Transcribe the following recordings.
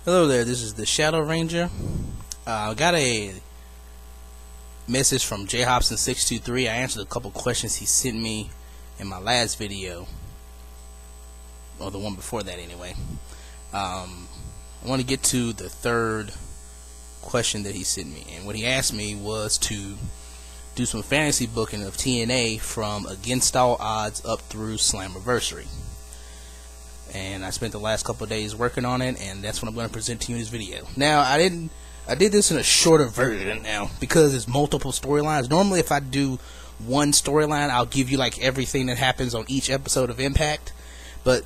Hello there, this is the Shadow Ranger. I got a message from jhobson623. I answered a couple questions he sent me in my last video, or the one before that anyway. I want to get to the third question that he sent me, and what he asked me was to do some fantasy booking of TNA from Against All Odds up through Slammiversary. And I spent the last couple of days working on it, and that's what I'm going to present to you in this video. Now, I did this in a shorter version now because it's multiple storylines. Normally, if I do one storyline, I'll give you like everything that happens on each episode of Impact. But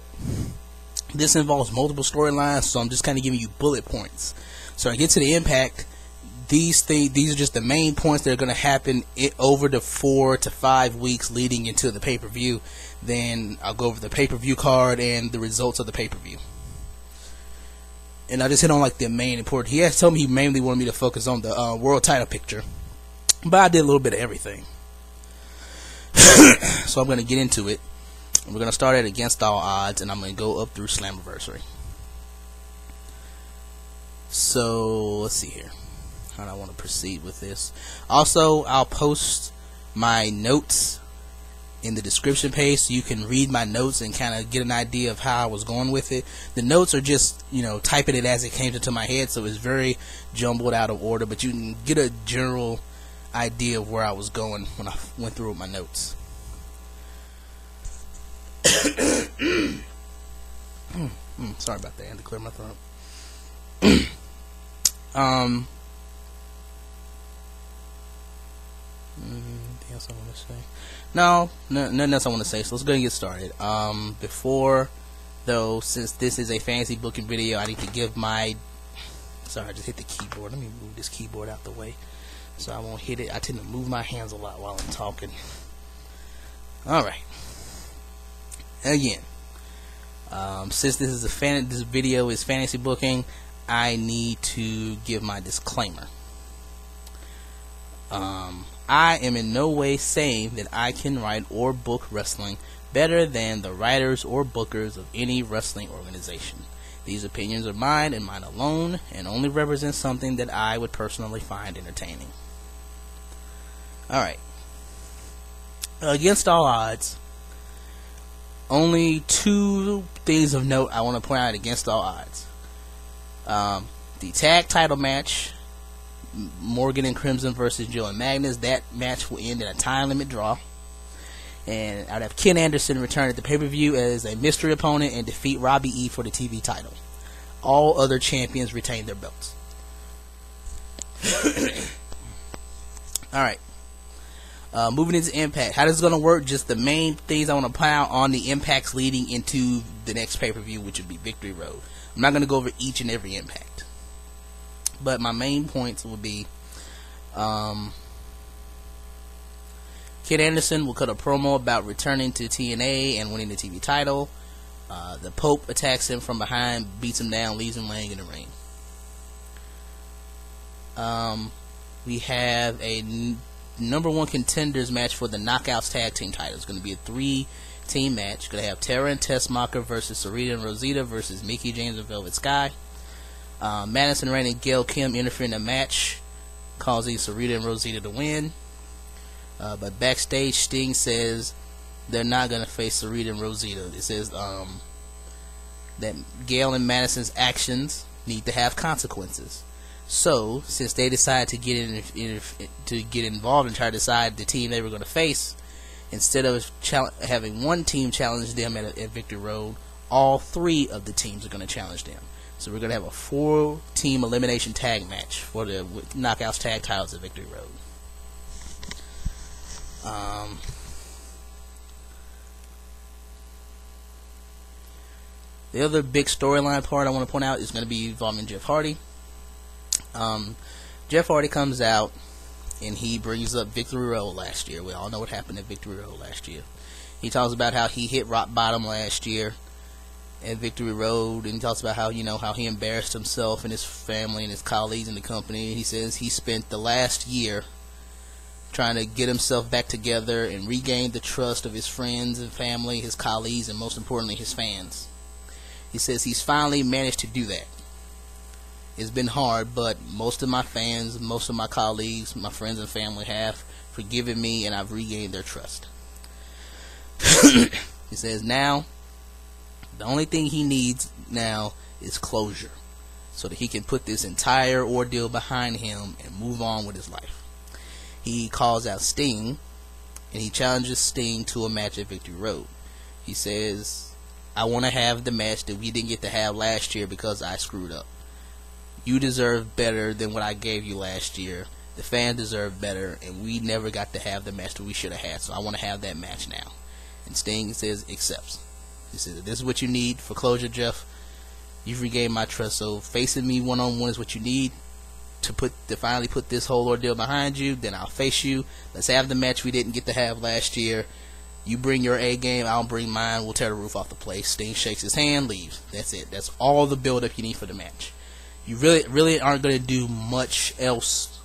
this involves multiple storylines, so I'm just kind of giving you bullet points. So I get to the Impact. These are just the main points that are going to happen over the 4 to 5 weeks leading into the pay-per-view. Then I'll go over the pay-per-view card and the results of the pay-per-view. And I just hit on like the main important. He has told me he mainly wanted me to focus on the world title picture, but I did a little bit of everything. So I'm going to get into it. We're going to start at Against All Odds, and I'm going to go up through Slammiversary. So let's see here. How do I want to proceed with this? Also, I'll post my notes in the description page so you can read my notes and kind of get an idea of how I was going with it. The notes are just, typing it as it came into my head, so it's very jumbled out of order, but you can get a general idea of where I was going when I went through with my notes. Sorry about that. I had to clear my throat. Anything else I want to say? No, nothing else I want to say. So let's go and get started. Before, though, since this is a fantasy booking video, I need to give my. Sorry, I just hit the keyboard. Let me move this keyboard out the way so I won't hit it. I tend to move my hands a lot while I'm talking. All right. Again, since this is this video is fantasy booking, I need to give my disclaimer. I am in no way saying that I can write or book wrestling better than the writers or bookers of any wrestling organization. These opinions are mine and mine alone, and only represent something that I would personally find entertaining. Alright. Against All Odds, only two things of note I want to point out Against All Odds. The tag title match, Morgan and Crimson versus Joe and Magnus. That match will end in a time limit draw. And I'd have Ken Anderson return at the pay-per-view as a mystery opponent and defeat Robbie E for the TV title. All other champions retain their belts. Alright. Moving into Impact. How this is going to work, just the main things I want to point out on the Impacts leading into the next pay-per-view, which would be Victory Road. I'm not going to go over each and every Impact. But my main points will be Ken Anderson will cut a promo about returning to TNA and winning the TV title. The Pope attacks him from behind, beats him down, leaves him laying in the ring. We have a number 1 contenders match for the Knockouts Tag Team title. It's going to be a 3-team match. Going to have Tara and Tessmacher versus Sarita and Rosita versus Mickie James and Velvet Sky. Madison Rayne and Gail Kim interfere in the match, causing Sarita and Rosita to win. But backstage, Sting says they're not going to face Sarita and Rosita. It says that Gail and Madison's actions need to have consequences. So, since they decided to get involved and try to decide the team they were going to face, instead of having one team challenge them at Victory Road, all 3 of the teams are going to challenge them. So we're going to have a 4-team elimination tag match for the Knockouts Tag Titles at Victory Road. The other big storyline part I want to point out is going to be involving Jeff Hardy. Jeff Hardy comes out and he brings up Victory Road last year. We all know what happened at Victory Road last year. He talks about how he hit rock bottom last year at Victory Road, and he talks about how how he embarrassed himself and his family and his colleagues in the company. He says he spent the last year trying to get himself back together and regain the trust of his friends and family, his colleagues, and most importantly his fans. He says he's finally managed to do that. It's been hard, but most of my fans, most of my colleagues, my friends and family have forgiven me, and I've regained their trust. He says now, the only thing he needs now is closure, so that he can put this entire ordeal behind him and move on with his life. He calls out Sting, and he challenges Sting to a match at Victory Road. He says, I want to have the match that we didn't get to have last year because I screwed up. You deserve better than what I gave you last year. The fans deserve better, and we never got to have the match that we should have had, so I want to have that match now. And Sting says, accepts. He says, this is what you need for closure, Jeff. You've regained my trust, so facing me one-on-one is what you need to finally put this whole ordeal behind you. Then I'll face you. Let's have the match we didn't get to have last year. You bring your A game, I'll bring mine. We'll tear the roof off the place. Sting shakes his hand, leaves. That's it. That's all the build-up you need for the match. You really aren't going to do much else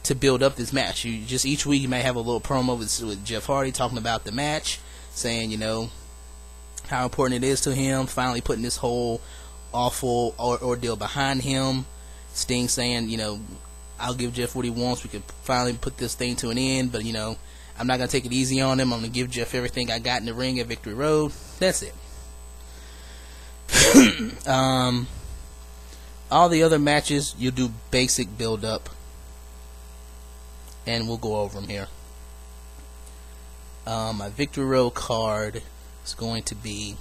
to build up this match. You just, each week you may have a little promo with Jeff Hardy talking about the match, saying, you know, how important it is to him, finally putting this whole awful ordeal behind him. Sting saying, you know, I'll give Jeff what he wants. We can finally put this thing to an end, but, you know, I'm not going to take it easy on him. I'm going to give Jeff everything I got in the ring at Victory Road. That's it. All the other matches, you'll do basic build-up, and we'll go over them here. My Victory Road card is going to be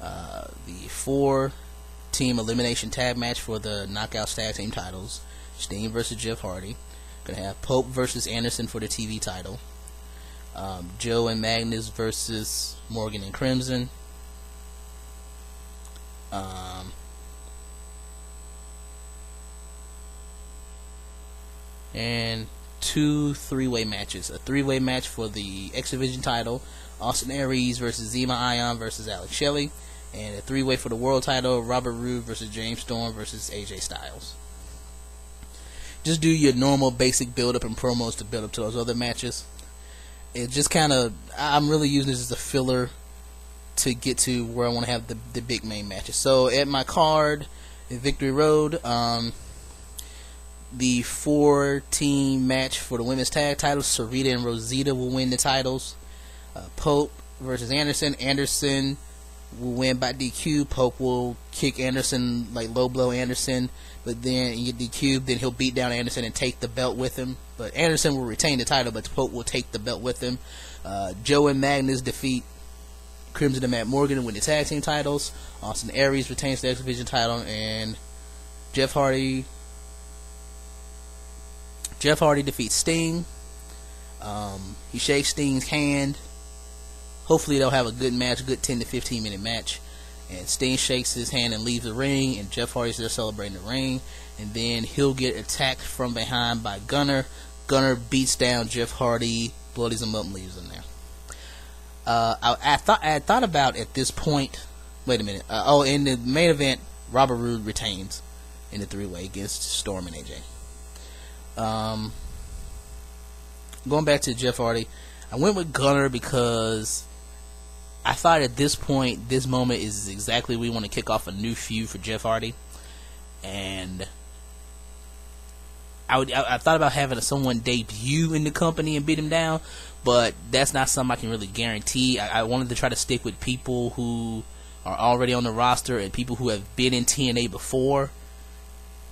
the 4-team elimination tag match for the Knockouts Tag Team titles. Sting versus Jeff Hardy. Gonna have Pope versus Anderson for the TV title. Joe and Magnus versus Morgan and Crimson. And 2 3-way matches. A 3-way match for the X Division title, Austin Aries versus Zema Ion versus Alex Shelley, and a 3-way for the world title, Robert Roode versus James Storm versus AJ Styles. Just do your normal basic build up and promos to build up to those other matches. It just kind of, I'm really using this as a filler to get to where I want to have the big main matches. So at my card at Victory Road, the 4-team match for the women's tag titles, Sarita and Rosita will win the titles. Pope versus Anderson. Anderson will win by DQ. Pope will kick Anderson, like low blow Anderson, but then you get DQ, then he'll beat down Anderson and take the belt with him. But Anderson will retain the title, but Pope will take the belt with him. Joe and Magnus defeat Crimson and Matt Morgan and win the tag team titles. Austin Aries retains the X Division title, and Jeff Hardy defeats Sting. He shakes Sting's hand. Hopefully they'll have a good match, a good 10 to 15 minute match. And Sting shakes his hand and leaves the ring, and Jeff Hardy's there celebrating the ring. And then he'll get attacked from behind by Gunner. Gunner beats down Jeff Hardy, bloodies him up, and leaves him there. I thought about at this point. Wait a minute. In the main event, Robert Roode retains in the 3-way against Storm and AJ. Going back to Jeff Hardy, I went with Gunner because I thought at this point, this moment is exactly we want to kick off a new feud for Jeff Hardy, and I thought about having someone debut in the company and beat him down, but that's not something I can really guarantee. I wanted to try to stick with people who are already on the roster and people who have been in TNA before,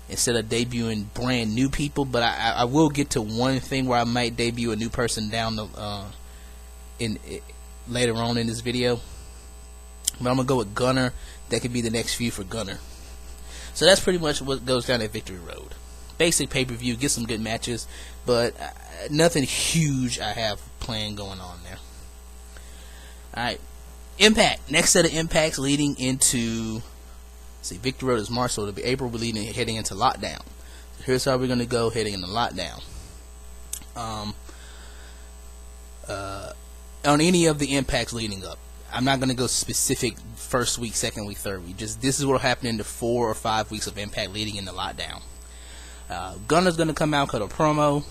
instead of debuting brand new people. But I will get to one thing where I might debut a new person down the later on in this video. But I'm gonna go with Gunner. That could be the next feud for Gunner. So that's pretty much what goes down at Victory Road. Basic pay-per-view, get some good matches, but nothing huge I have planned going on there. Alright, Impact. Next set of impacts leading into, see, Victory Road is March, so it'll be April. We're heading into lockdown. So here's how we're going to go heading into lockdown. On any of the impacts leading up, I'm not going to go specific first week, second week, third week. Just this is what will happen in the 4 or 5 weeks of impact leading into lockdown. Gunner's going to come out, cut a promo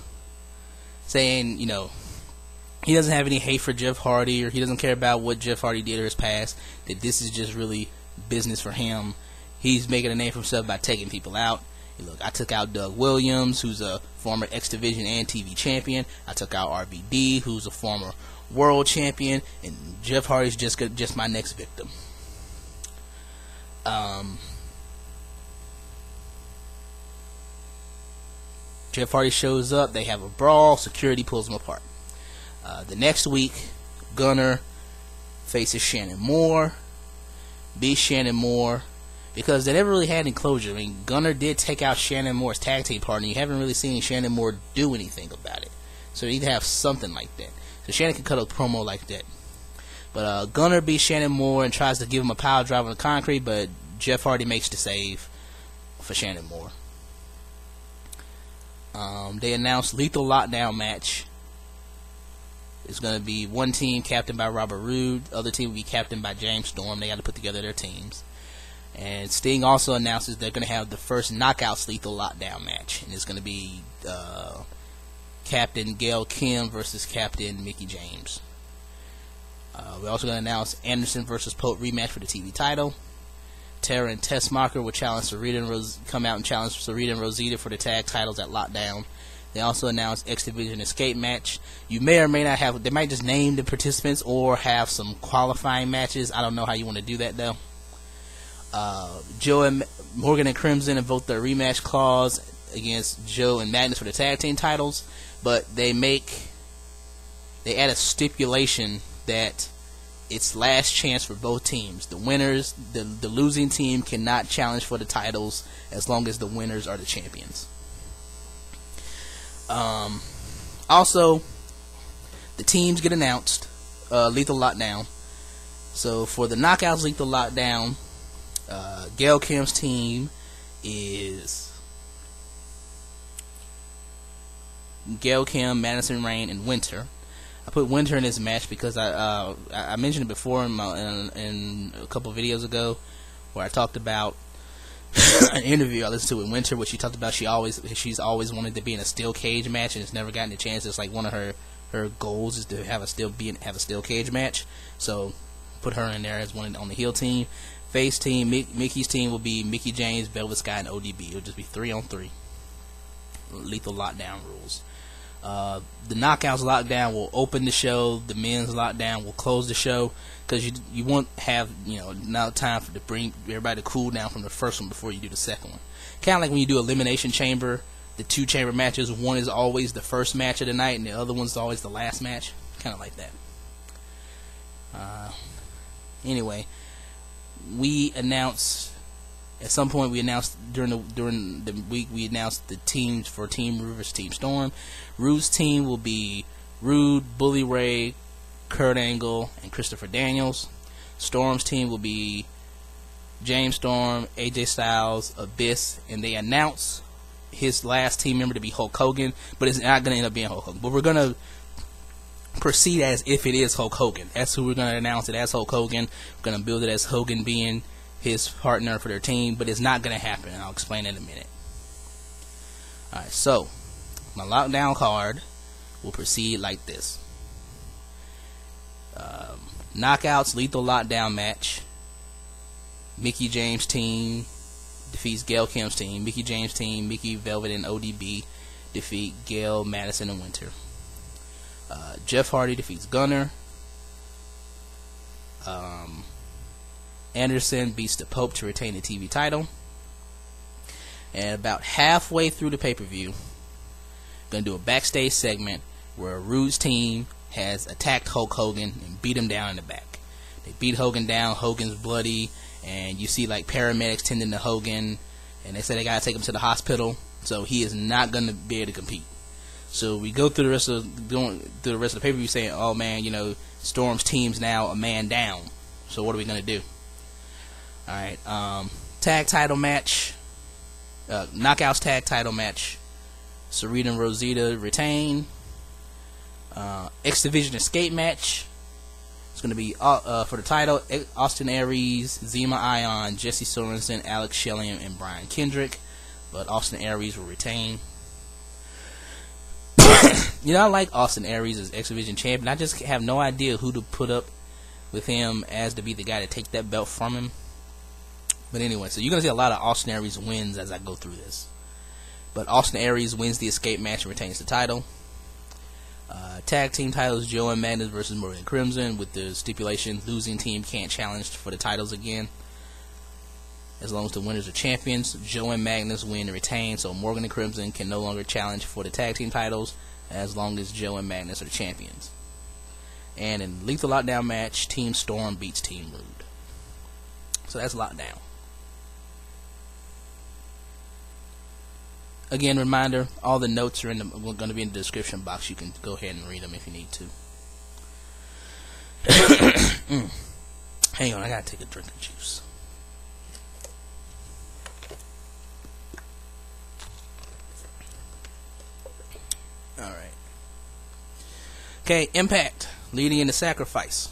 saying, you know, he doesn't have any hate for Jeff Hardy, or he doesn't care about what Jeff Hardy did or his past, that this is just really business for him. He's making a name for himself by taking people out. Look, I took out Doug Williams, who's a former X Division and TV champion. I took out RVD, who's a former world champion, and Jeff Hardy's just my next victim. Jeff Hardy shows up. They have a brawl. Security pulls them apart. The next week, Gunner faces Shannon Moore. Beats Shannon Moore. Because they never really had any closure. I mean, Gunner did take out Shannon Moore's tag team partner. You haven't really seen Shannon Moore do anything about it. So you need to have something like that. So Shannon can cut a promo like that. But Gunner beats Shannon Moore and tries to give him a power drive on the concrete, but Jeff Hardy makes the save for Shannon Moore. They announced Lethal Lockdown match. It's going to be one team captained by Robert Roode. The other team will be captained by James Storm. They got to put together their teams. And Sting also announces they're going to have the first Knockouts Lethal Lockdown match. And it's going to be Captain Gail Kim versus Captain Mickie James. We're also going to announce Anderson versus Pope rematch for the TV title. Tara and Tessmacher will challenge Sarita and come out and challenge Sarita and Rosita for the tag titles at Lockdown. They also announced X Division Escape match. You may or may not have, they might just name the participants or have some qualifying matches. I don't know how you want to do that though. Joe and Morgan and Crimson invoked their rematch clause against Joe and Magnus for the tag team titles, but they add a stipulation that it's last chance for both teams. The winners, the losing team cannot challenge for the titles as long as the winners are the champions. Also, the teams get announced. Lethal Lockdown. So for the Knockouts Lethal Lockdown, Gail Kim's team is Gail Kim, Madison Rayne, and Winter. I put Winter in this match because I mentioned it before in a couple of videos ago where I talked about an interview I listened to with Winter, where she talked about she's always wanted to be in a steel cage match and has never gotten a chance. It's like one of her goals is to have a steel cage match. So put her in there as one on the heel team. Face team, Mickey's team will be Mickie James, Velvet Sky, and ODB. It'll just be 3-on-3. Lethal Lockdown rules. The Knockouts Lockdown will open the show. The Men's Lockdown will close the show, because you won't have now time to bring everybody to cool down from the first one before you do the second one. Kind of like when you do Elimination Chamber, the 2 chamber matches. One is always the first match of the night, and the other one's always the last match. Kind of like that. Anyway, we announced. At some point, we announced during the week, we announced the teams for Team Rude versus Team Storm. Rude's team will be Rude, Bully Ray, Kurt Angle, and Christopher Daniels. Storm's team will be James Storm, AJ Styles, Abyss, and they announce his last team member to be Hulk Hogan, but it's not going to end up being Hulk Hogan. But we're going to proceed as if it is Hulk Hogan. That's who we're going to announce it as, Hulk Hogan. We're going to build it as Hogan being his partner for their team, but it's not going to happen. I'll explain in a minute. Alright, so my lockdown card will proceed like this. Knockouts Lethal Lockdown match. Mickie James team defeats Gail Kim's team. Mickie James team, Mickie, Velvet, and ODB defeat Gail, Madison, and Winter. Jeff Hardy defeats Gunner. Anderson beats the Pope to retain the TV title. And about halfway through the pay-per-view, going to do a backstage segment where Rude's team has attacked Hulk Hogan and beat him down in the back. They beat Hogan down. Hogan's bloody, and you see like paramedics tending to Hogan, and they say they gotta take him to the hospital. So he is not going to be able to compete. So we go through the rest of the pay-per-view saying, "Oh man, Storm's team's now a man down. So what are we gonna do?" Alright, tag title match, Knockouts tag title match. Sarita and Rosita retain. X Division Escape match. It's going to be for the title: Austin Aries, Zema Ion, Jesse Sorensen, Alex Shelley, and Brian Kendrick. But Austin Aries will retain. I like Austin Aries as X Division champion. I just have no idea who to put up with him as to be the guy to take that belt from him. But anyway, so you're going to see a lot of Austin Aries wins as I go through this. But Austin Aries wins the escape match and retains the title. Tag team titles, Joe and Magnus versus Morgan Crimson, with the stipulation losing team can't challenge for the titles again. As long as the winners are champions, Joe and Magnus win and retain, so Morgan and Crimson can no longer challenge for the tag team titles as long as Joe and Magnus are champions. And in Lethal Lockdown match, Team Storm beats Team Rude. So that's Lockdown. Again, reminder, all the notes are going to be in the description box. You can go ahead and read them if you need to. Hang on, I gotta take a drink of juice. Alright. Okay, Impact, leading into Sacrifice.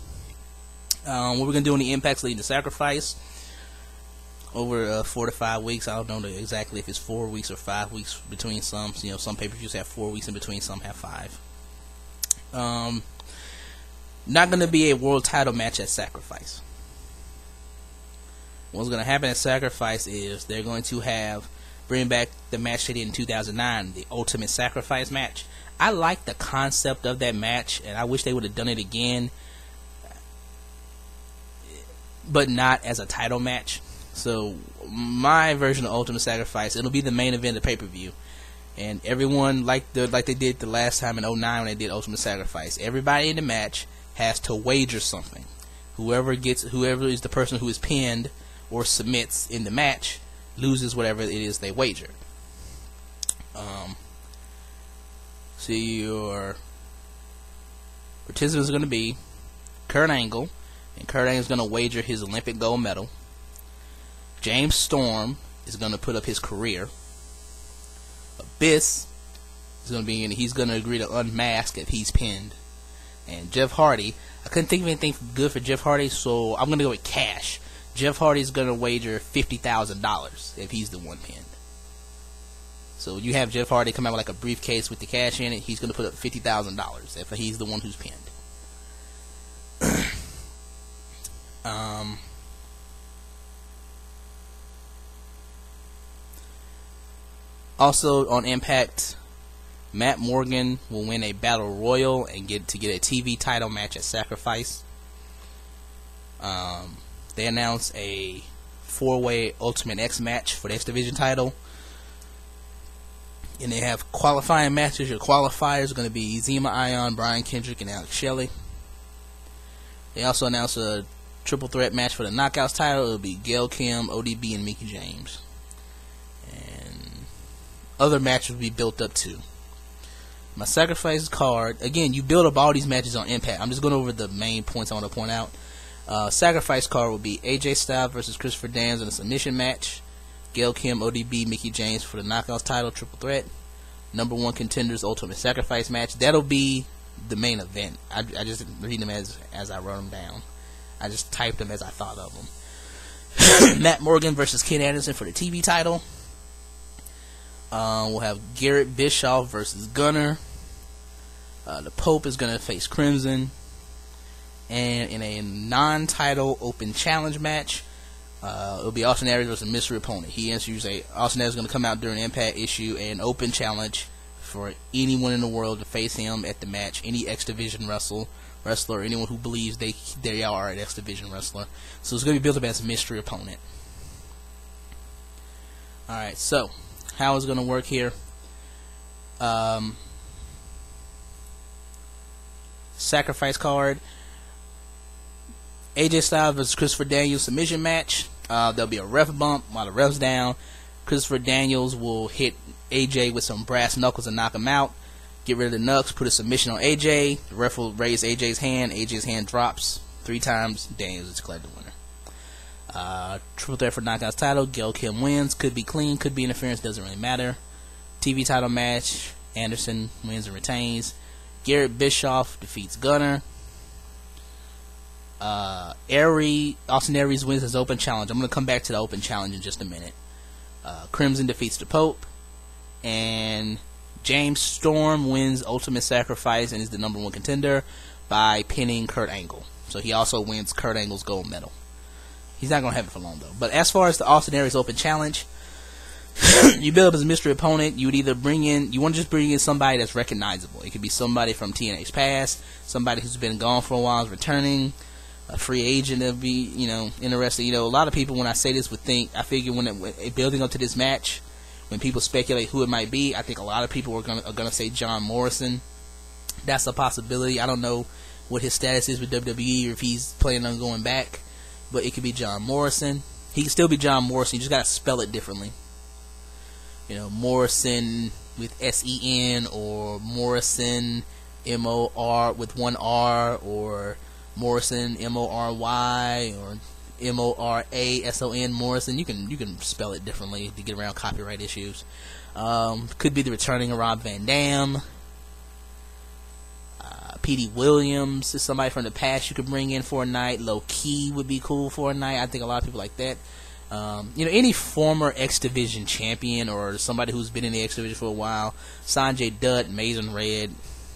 What we're going to do in the Impacts leading to Sacrifice, over 4 to 5 weeks. I don't know exactly if it's 4 weeks or 5 weeks between some. You know, some pay-per-views have 4 weeks in between, some have 5. Not going to be a world title match at Sacrifice. What's going to happen at Sacrifice is they're going to bring back the match they did in 2009, the Ultimate Sacrifice match. I like the concept of that match, and I wish they would have done it again, but not as a title match. So my version of Ultimate Sacrifice, it'll be the main event of pay-per-view, and everyone like they did the last time in 2009 when they did Ultimate Sacrifice. Everybody in the match has to wager something. Whoever is the person who is pinned or submits in the match loses whatever it is they wagered. So your participants are going to be Kurt Angle, and Kurt Angle is going to wager his Olympic gold medal. James Storm is going to put up his career. Abyss is going to be in. He's going to agree to unmask if he's pinned. And Jeff Hardy, I couldn't think of anything good for Jeff Hardy, so I'm going to go with cash. Jeff Hardy's going to wager $50,000 if he's the one pinned. So you have Jeff Hardy come out with like a briefcase with the cash in it. He's going to put up $50,000 if he's the one who's pinned. Also on Impact, Matt Morgan will win a Battle Royal and get a TV title match at Sacrifice. They announced a 4-way Ultimate X match for the X Division title. And they have qualifying matches. Your qualifiers are going to be Zema Ion, Brian Kendrick, and Alex Shelley. They also announced a triple threat match for the Knockouts title. It'll be Gail Kim, ODB, and Mickie James. And other matches will be built up too. My Sacrifice card, again, you build up all these matches on Impact. I'm just going over the main points I want to point out. Sacrifice card will be AJ Styles versus Christopher Daniels in a submission match. Gail Kim, ODB, Mickie James for the Knockouts title, triple threat. Number 1 contenders Ultimate Sacrifice match. That'll be the main event. I just didn't read them as I wrote them down. I just typed them as I thought of them. Matt Morgan versus Ken Anderson for the TV title. We'll have Garrett Bischoff versus Gunner. The Pope is going to face Crimson. And in a non-title open challenge match, it'll be Austin Aries versus mystery opponent. Austin Aries is going to come out during Impact, issue an open challenge for anyone in the world to face him at the match. Any X Division wrestler, anyone who believes they are an X Division wrestler. So it's going to be built up as a mystery opponent. Alright, so how is it going to work here? Sacrifice card. AJ Styles versus Christopher Daniels submission match. There'll be a ref bump while the ref's down. Christopher Daniels will hit AJ with some brass knuckles and knock him out. Get rid of the knucks, put a submission on AJ. The ref will raise AJ's hand. AJ's hand drops 3 times. Daniels is declared the winner. Triple threat for Knockouts title. Gail Kim wins. Could be clean, could be interference, doesn't really matter. TV title match. Anderson wins and retains. Garrett Bischoff defeats Gunner. Austin Aries wins his open challenge. I'm going to come back to the open challenge in just a minute. Crimson defeats the Pope. And James Storm wins Ultimate Sacrifice and is the number 1 contender by pinning Kurt Angle. So he also wins Kurt Angle's gold medal. He's not gonna have it for long though. But as far as the Austin Aries Open Challenge, you build up as a mystery opponent. You would either you want to just bring in somebody that's recognizable. It could be somebody from TNA's past, somebody who's been gone for a while, is returning, a free agent that would be, interested. A lot of people, when I say this, would think, I figure when building up to this match, when people speculate who it might be, I think a lot of people are gonna say John Morrison. That's a possibility. I don't know what his status is with WWE or if he's planning on going back, but it could be John Morrison. He can still be John Morrison. You just gotta spell it differently. Morrison with S-E-N, or Morrison M-O-R with one R, or Morrison M-O-R-Y, or M-O-R-A-S-O-N Morrison. You can spell it differently to get around copyright issues. Could be the returning Rob Van Dam. Petey Williams is somebody from the past you could bring in for a night. Low Key would be cool for a night. I think a lot of people like that. Any former X Division champion or somebody who's been in the X Division for a while. Sanjay Dutt, Mason Red,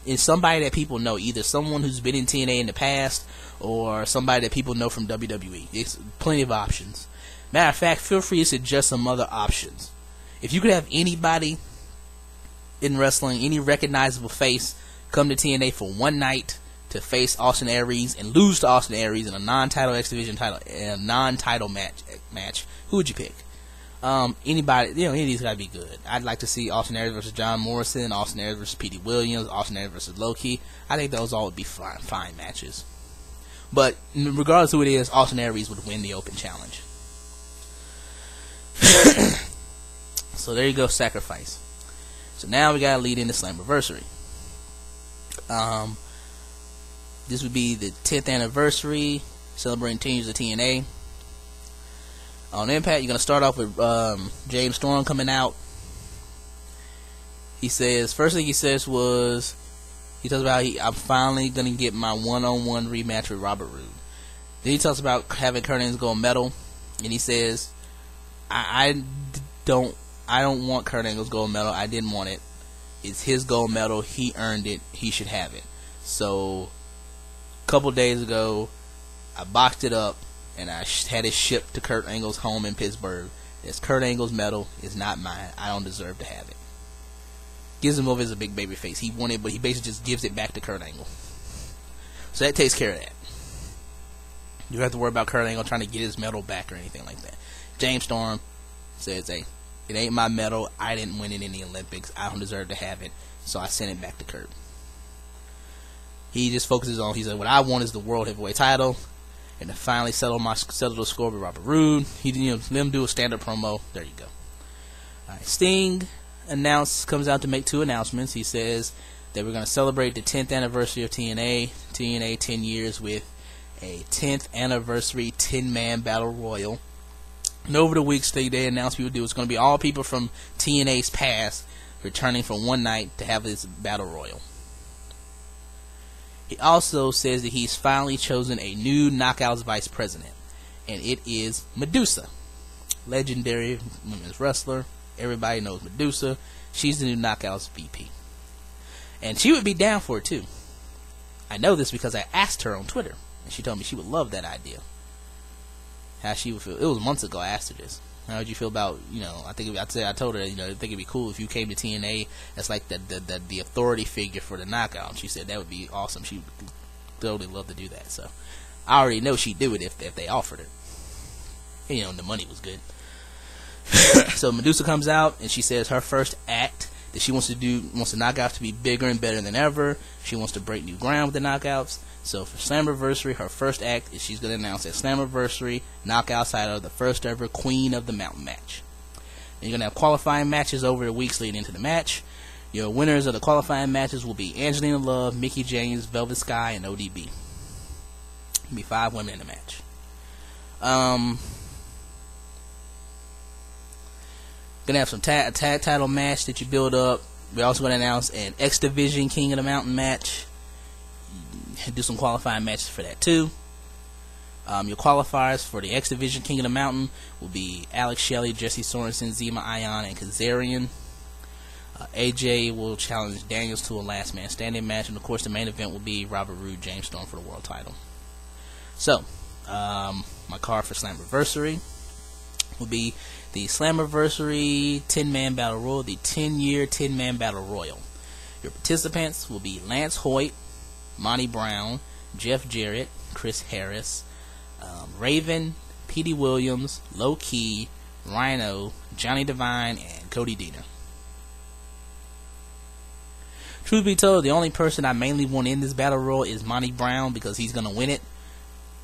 is somebody that people know. Either someone who's been in TNA in the past or somebody that people know from WWE. There's plenty of options. Matter of fact, feel free to suggest some other options. If you could have anybody in wrestling, any recognizable face, come to TNA for one night to face Austin Aries and lose to Austin Aries in a non-title X Division title, a non-title match, who would you pick? Anybody, any of these gotta be good. I'd like to see Austin Aries versus John Morrison, Austin Aries versus Petey Williams, Austin Aries versus Low Key. I think those all would be fine matches. But regardless of who it is, Austin Aries would win the Open Challenge. So there you go, Sacrifice. So now we gotta lead into Slammiversary. This would be the 10th anniversary, celebrating 10 years of TNA. On Impact, you're going to start off with James Storm coming out. First thing he says was, he talks about, I'm finally going to get my one-on-one rematch with Robert Roode. Then he talks about having Kurt Angle's gold medal, and he says, I don't want Kurt Angle's gold medal. I didn't want it. It's his gold medal. He earned it. He should have it. So, a couple days ago, I boxed it up, and I had it shipped to Kurt Angle's home in Pittsburgh. It's Kurt Angle's medal. It's not mine. I don't deserve to have it. Gives him over as a big baby face. He won it, but he basically just gives it back to Kurt Angle. So that takes care of that. You don't have to worry about Kurt Angle trying to get his medal back or anything like that. James Storm says, hey, it ain't my medal. I didn't win it in the Olympics. I don't deserve to have it. So I sent it back to Kurt. He just focuses on, he said, what I want is the World Heavyweight title. And to finally settle the score with Robert Roode. Let him do a standard promo. There you go. Alright, Sting comes out to make 2 announcements. He says that we're going to celebrate the 10th anniversary of TNA 10 years, with a 10th anniversary 10-man battle royal. And over the weeks, they announced people do. It's going to be all people from TNA's past returning for one night to have this battle royal. He also says that he's finally chosen a new Knockouts vice president, and it is Medusa, legendary women's wrestler. Everybody knows Medusa. She's the new Knockouts VP, and she would be down for it too. I know this because I asked her on Twitter, and she told me she would love that idea. How she would feel. It was months ago I asked her this. How would you feel about, I told her, I think it'd be cool if you came to TNA as like the authority figure for the Knockout. And she said that would be awesome. She would totally love to do that. So I already know she'd do it if they offered it. And the money was good. So Medusa comes out and she says her first act that she wants the Knockouts to be bigger and better than ever. She wants to break new ground with the Knockouts. So for Slammiversary, her first act is she's going to announce that Slammiversary Knockouts title, the first ever Queen of the Mountain match. And you're going to have qualifying matches over the weeks leading into the match. Your winners of the qualifying matches will be Angelina Love, Mickie James, Velvet Sky, and ODB. There'll be 5 women in the match. Gonna have some tag title match that you build up. We're also going to announce an X Division King of the Mountain match. Do some qualifying matches for that too. Your qualifiers for the X Division King of the Mountain will be Alex Shelley, Jesse Sorensen, Zema Ion, and Kazarian. AJ will challenge Daniels to a last man standing match, and of course the main event will be Robert Roode, James Storm for the world title. So, My card for Slammiversary will be the Slammiversary 10-man Battle Royal, the 10-year 10-man Battle Royal. Your participants will be Lance Hoyt, Monty Brown, Jeff Jarrett, Chris Harris, Raven, Petey Williams, Low Key, Rhino, Johnny Devine, and Cody Deaner. Truth be told, the only person I mainly want in this battle royal is Monty Brown, because he's going to win it.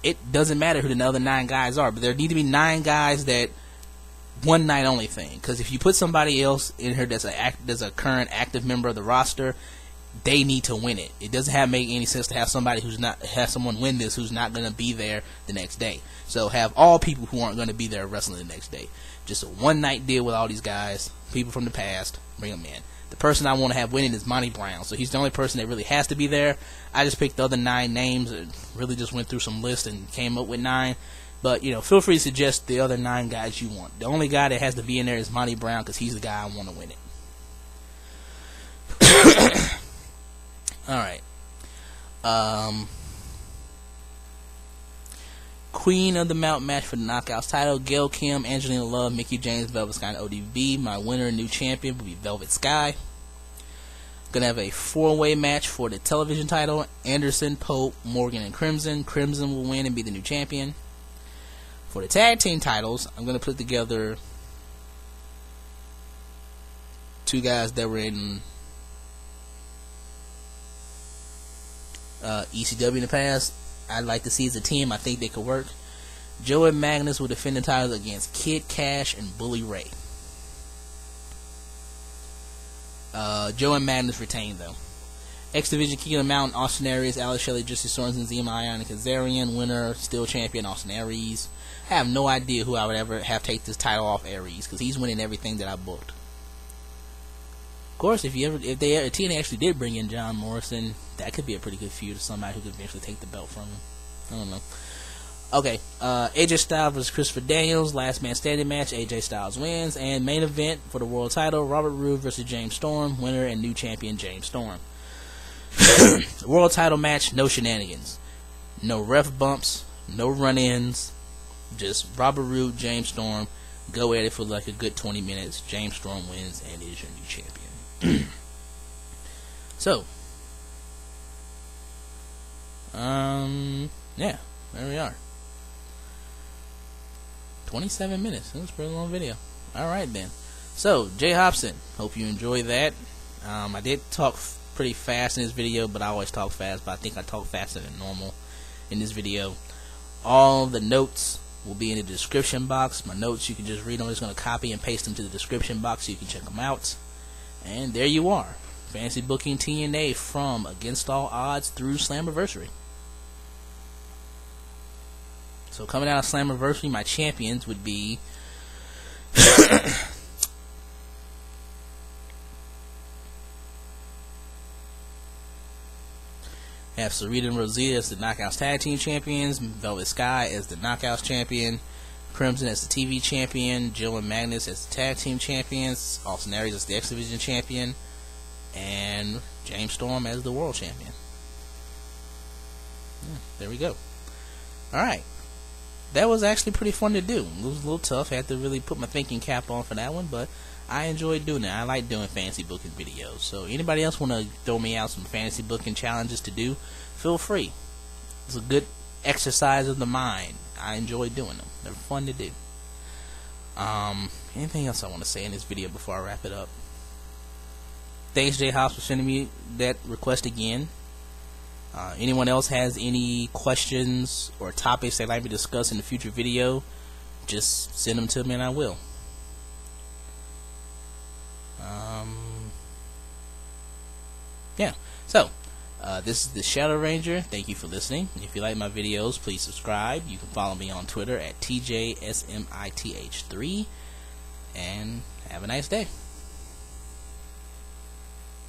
It doesn't matter who the other 9 guys are, but there need to be 9 guys that one night only thing. Because if you put somebody else in here that's a current active member of the roster, they need to win it. It doesn't make any sense to have somebody have someone win this who's not going to be there the next day. So have all people who aren't going to be there wrestling the next day. Just a one night deal with all these guys, people from the past, bring them in. The person I want to have winning is Monty Brown, so he's the only person that really has to be there. I just picked the other 9 names and really just went through some lists and came up with 9. But, feel free to suggest the other 9 guys you want. The only guy that has to be in there is Monty Brown, because he's the guy I want to win it. Alright. Queen of the Mount match for the Knockouts title: Gail Kim, Angelina Love, Mickie James, Velvet Sky, and ODB. My winner and new champion will be Velvet Sky. Gonna have a 4-way match for the television title: Anderson, Pope, Morgan, and Crimson. Crimson will win and be the new champion. For the tag team titles, I'm gonna put together 2 guys that were in ECW in the past. I'd like to see as a team. I think they could work. Joe and Magnus will defend the titles against Kid Cash and Bully Ray. Joe and Magnus retain, though. X Division King of the Mountain: Austin Aries, Alex Shelley, Justice Sorensen, Zema Ion, and Kazarian. Winner, still champion, Austin Aries. I have no idea who I would ever have take this title off Aries, because he's winning everything that I booked. Of course, if TNA actually did bring in John Morrison, that could be a pretty good feud of somebody who could eventually take the belt from him. I don't know. Okay, AJ Styles versus Christopher Daniels, last man standing match. AJ Styles wins. And main event for the world title: Robert Roode versus James Storm. Winner and new champion James Storm. World title match: no shenanigans, no ref bumps, no run-ins, just Robert Roode, James Storm. Go at it for like a good 20 minutes. James Storm wins and is your new champion. So, yeah, there we are. 27 minutes. That was a pretty long video. Alright then. So, Jay Hobson, hope you enjoyed that. I did talk pretty fast in this video, but I always talk fast, but I think I talk faster than normal in this video. All the notes will be in the description box. My notes, you can just read them. I'm just going to copy and paste them to the description box so you can check them out. And there you are. Fantasy Booking TNA from Against All Odds through Slammiversary. So coming out of Slammiversary, my champions would be have Sarita and Rosita as the Knockouts Tag Team Champions, Velvet Sky as the Knockouts Champion, Crimson as the TV Champion, Jill and Magnus as the Tag Team Champions, Austin Aries as the X Division Champion, and James Storm as the World Champion. Yeah, there we go. Alright. That was actually pretty fun to do. It was a little tough. I had to really put my thinking cap on for that one, but I enjoyed doing it. I like doing fantasy booking videos. So anybody else want to throw me out some fantasy booking challenges to do, feel free. It's a good exercise of the mind. I enjoy doing them. They're fun to do. Anything else I want to say in this video before I wrap it up? Thanks, J House, for sending me that request again. Anyone else has any questions or topics they'd like me to discuss in a future video, just send them to me and I will. Yeah, so this is the Shadow Ranger. Thank you for listening. If you like my videos, please subscribe. You can follow me on Twitter at TJSMITH3, and have a nice day.